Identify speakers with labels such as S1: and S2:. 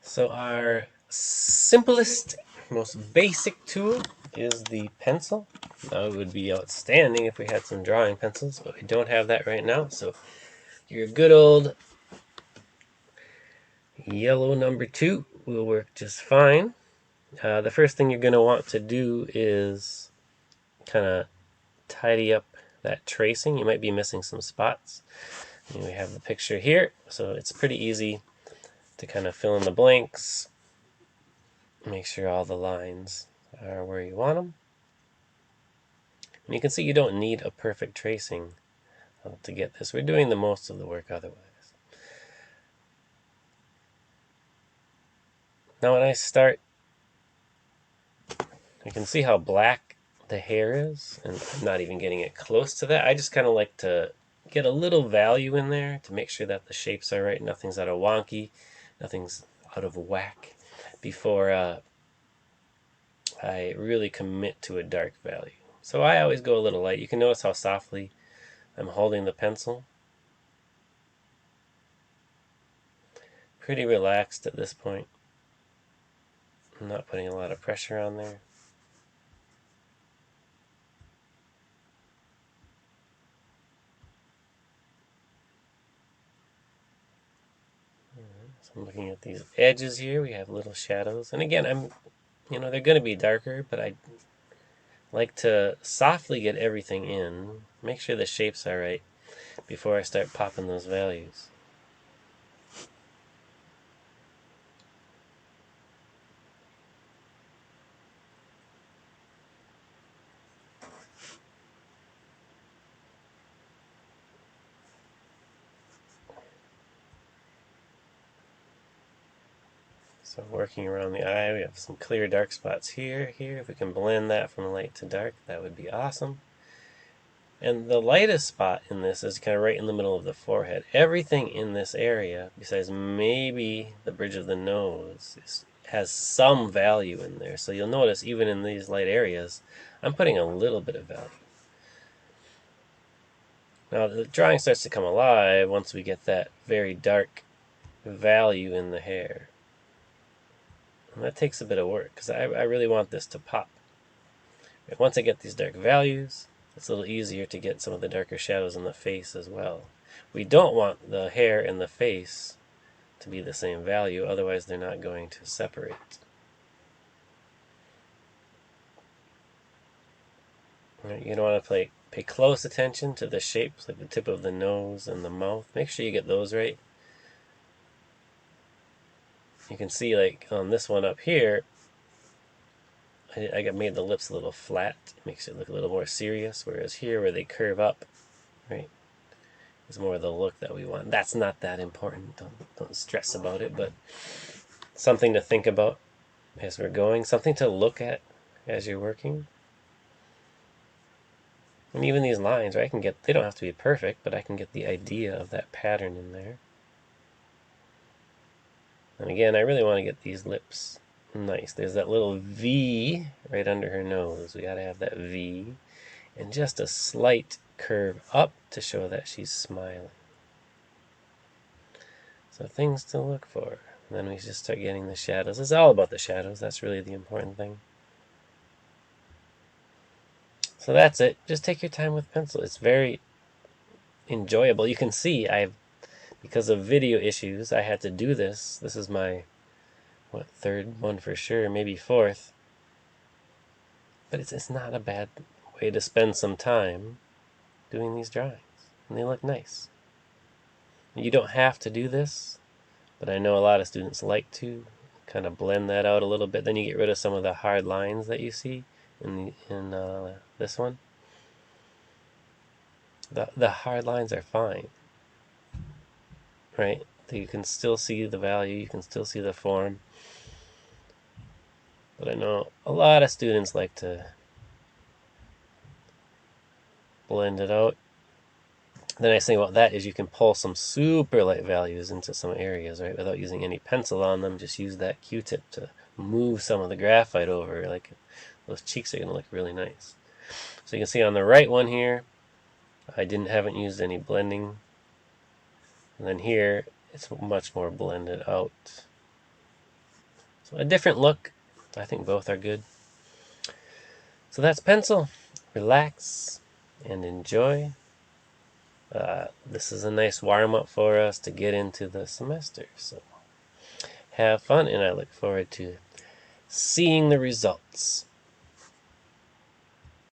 S1: So our simplest, most basic tool is the pencil. Now it would be outstanding if we had some drawing pencils, but we don't have that right now. So your good old yellow number 2 will work just fine. The first thing you're going to want to do is kind of tidy up that tracing. You might be missing some spots. And we have the picture here, so it's pretty easy to kind of fill in the blanks. Make sure all the lines are where you want them. And you can see you don't need a perfect tracing to get this. We're doing the most of the work otherwise. Now when I start, you can see how black the hair is, and I'm not even getting it close to that. I just kind of like to get a little value in there to make sure that the shapes are right, nothing's out of wonky, nothing's out of whack before I really commit to a dark value. So I always go a little light. You can notice how softly I'm holding the pencil. Pretty relaxed at this point. I'm not putting a lot of pressure on there. So I'm looking at these edges here. We have little shadows. And again, they're going to be darker, but I like to softly get everything in. Make sure the shapes are right before I start popping those values. So working around the eye, we have some clear dark spots here. If we can blend that from light to dark, that would be awesome. And the lightest spot in this is kind of right in the middle of the forehead. Everything in this area, besides maybe the bridge of the nose, has some value in there. So you'll notice even in these light areas, I'm putting a little bit of value. Now the drawing starts to come alive once we get that very dark value in the hair. And that takes a bit of work because I really want this to pop. Once I get these dark values, it's a little easier to get some of the darker shadows in the face as well. We don't want the hair and the face to be the same value, otherwise they're not going to separate. You don't want to pay close attention to the shapes, like the tip of the nose and the mouth. Make sure you get those right. You can see, like on this one up here, I made the lips a little flat. It makes it look a little more serious, whereas here where they curve up, right, is more the look that we want. That's not that important. Don't stress about it, but something to think about as we're going, something to look at as you're working. And even these lines, right, they don't have to be perfect, but I can get the idea of that pattern in there. And again, I really want to get these lips nice. There's that little V right under her nose. We got to have that V. And just a slight curve up to show that she's smiling. So things to look for. And then we just start getting the shadows. It's all about the shadows. That's really the important thing. So that's it. Just take your time with pencil. It's very enjoyable. You can see because of video issues, I had to do this. This is my, third one for sure, maybe fourth. But it's not a bad way to spend some time doing these drawings. And they look nice. You don't have to do this, but I know a lot of students like to kind of blend that out a little bit. Then you get rid of some of the hard lines that you see in this one. The hard lines are fine, right? You can still see the value, you can still see the form. But I know a lot of students like to blend it out. The nice thing about that is you can pull some super light values into some areas, right, without using any pencil on them. Just use that Q-tip to move some of the graphite over. Like, those cheeks are going to look really nice. So you can see on the right one here, I haven't used any blending. And then here, it's much more blended out. So a different look. I think both are good. So that's pencil. Relax and enjoy. This is a nice warm-up for us to get into the semester. So have fun, and I look forward to seeing the results.